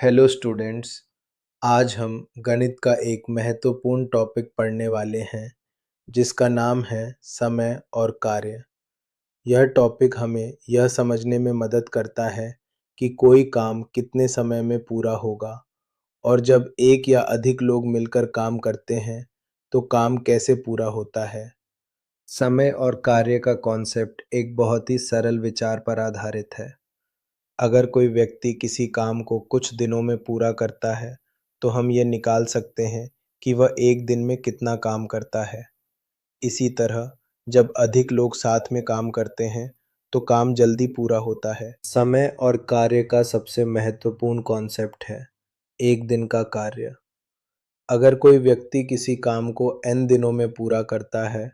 Hello students. आज हम गणित का एक महत्वपूर्ण टॉपिक पढ़ने वाले हैं जिसका नाम है समय और कार्य। यह टॉपिक हमें यह समझने में मदद करता है कि कोई काम कितने समय में पूरा होगा और जब एक या अधिक लोग मिलकर काम करते हैं तो काम कैसे पूरा होता है। समय और कार्य का कॉन्सेप्ट एक बहुत ही सरल विचार पर आधारित है। अगर कोई व्यक्ति किसी काम को कुछ दिनों में पूरा करता है तो हम ये निकाल सकते हैं कि वह एक दिन में कितना काम करता है। इसी तरह जब अधिक लोग साथ में काम करते हैं तो काम जल्दी पूरा होता है। समय और कार्य का सबसे महत्वपूर्ण कॉन्सेप्ट है एक दिन का कार्य। अगर कोई व्यक्ति किसी काम को n दिनों में पूरा करता है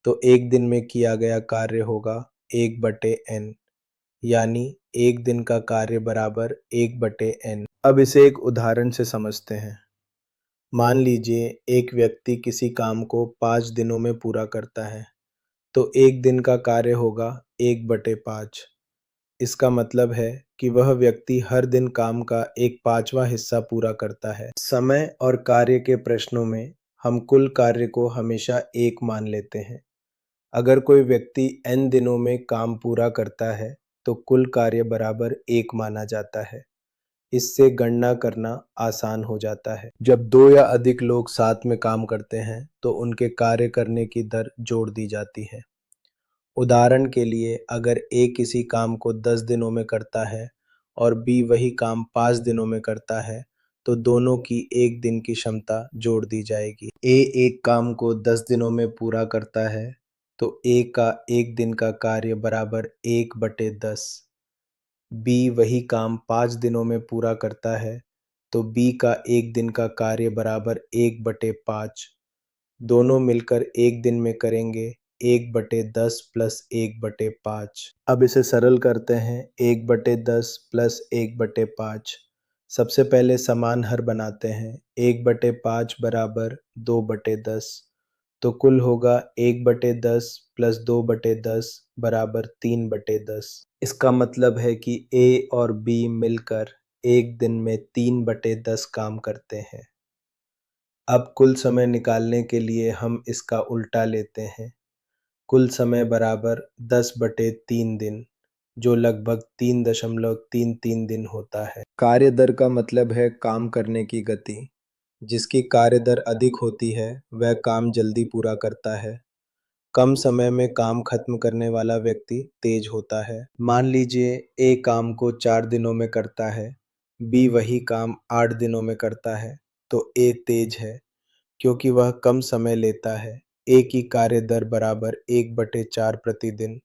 तो एक दिन में किया गया कार्य होगा 1/n, यानी एक दिन का कार्य बराबर 1/n। अब इसे एक उदाहरण से समझते हैं। मान लीजिए एक व्यक्ति किसी काम को 5 दिनों में पूरा करता है तो एक दिन का कार्य होगा 1/5। इसका मतलब है कि वह व्यक्ति हर दिन काम का 1/5वां हिस्सा पूरा करता है। समय और कार्य के प्रश्नों में हम कुल कार्य को हमेशा 1 मान लेते हैं। अगर कोई व्यक्ति n दिनों में काम पूरा करता है तो कुल कार्य बराबर 1 माना जाता है। इससे गणना करना आसान हो जाता है। जब 2 या अधिक लोग साथ में काम करते हैं तो उनके कार्य करने की दर जोड़ दी जाती है। उदाहरण के लिए अगर A किसी काम को 10 दिनों में करता है और B वही काम 5 दिनों में करता है तो दोनों की एक दिन की क्षमता जोड़ दी जाएगी। A एक काम को 10 दिनों में पूरा करता है तो A का एक दिन का कार्य बराबर 1/10। B वही काम 5 दिनों में पूरा करता है तो B का एक दिन का कार्य बराबर 1/5। दोनों मिलकर एक दिन में करेंगे 1/10 प्लस 1/5। अब इसे सरल करते हैं। 1/10 प्लस 1/5। सबसे पहले समान हर बनाते हैं। 1/5 बराबर 2/10, तो कुल होगा 1/10 प्लस 2/10 बराबर 3/10। इसका मतलब है कि A और B मिलकर एक दिन में 3/10 काम करते हैं। अब कुल समय निकालने के लिए हम इसका उल्टा लेते हैं। कुल समय बराबर 10/3 दिन, जो लगभग 3.33 दिन होता है। कार्य दर का मतलब है काम करने की गति। जिसकी कार्य दर अधिक होती है वह काम जल्दी पूरा करता है। कम समय में काम खत्म करने वाला व्यक्ति तेज होता है। मान लीजिए A काम को 4 दिनों में करता है, B वही काम 8 दिनों में करता है, तो A तेज है क्योंकि वह कम समय लेता है। A की कार्य दर बराबर 1/4 प्रतिदिन,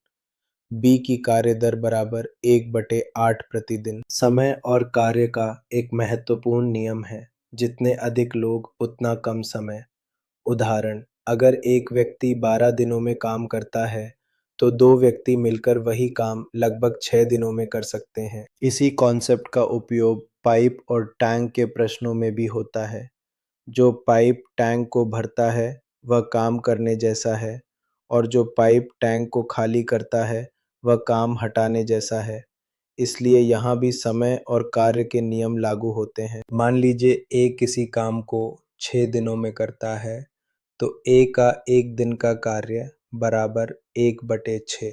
B की कार्य दर बराबर 1/8 प्रतिदिन। समय और कार्य का एक महत्वपूर्ण नियम है, जितने अधिक लोग उतना कम समय। उदाहरण, अगर एक व्यक्ति 12 दिनों में काम करता है तो 2 व्यक्ति मिलकर वही काम लगभग 6 दिनों में कर सकते हैं। इसी कॉन्सेप्ट का उपयोग पाइप और टैंक के प्रश्नों में भी होता है। जो पाइप टैंक को भरता है वह काम करने जैसा है और जो पाइप टैंक को खाली करता है वह काम हटाने जैसा है। इसलिए यहाँ भी समय और कार्य के नियम लागू होते हैं। मान लीजिए A किसी काम को 6 दिनों में करता है तो A का एक दिन का कार्य बराबर 1/6।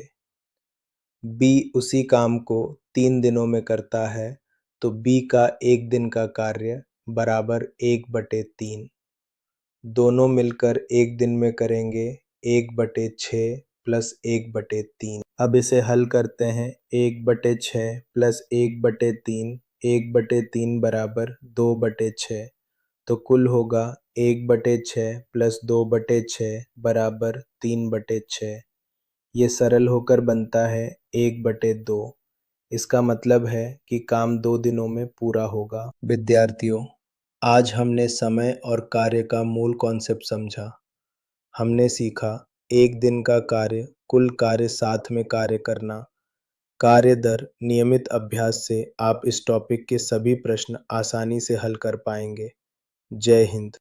B उसी काम को 3 दिनों में करता है तो B का एक दिन का कार्य बराबर 1/3। दोनों मिलकर एक दिन में करेंगे 1/6 प्लस 1/3। अब इसे हल करते हैं। 1/6 प्लस 1/3, 1/3 बराबर 2/6, तो कुल होगा 1/6 प्लस 2/6 बराबर 3/6। ये सरल होकर बनता है 1/2। इसका मतलब है कि काम 2 दिनों में पूरा होगा। विद्यार्थियों, आज हमने समय और कार्य का मूल कॉन्सेप्ट समझा। हमने सीखा एक दिन का कार्य, कुल कार्य साथ में कार्य करना, कार्य दर। नियमित अभ्यास से आप इस टॉपिक के सभी प्रश्न आसानी से हल कर पाएंगे। जय हिंद।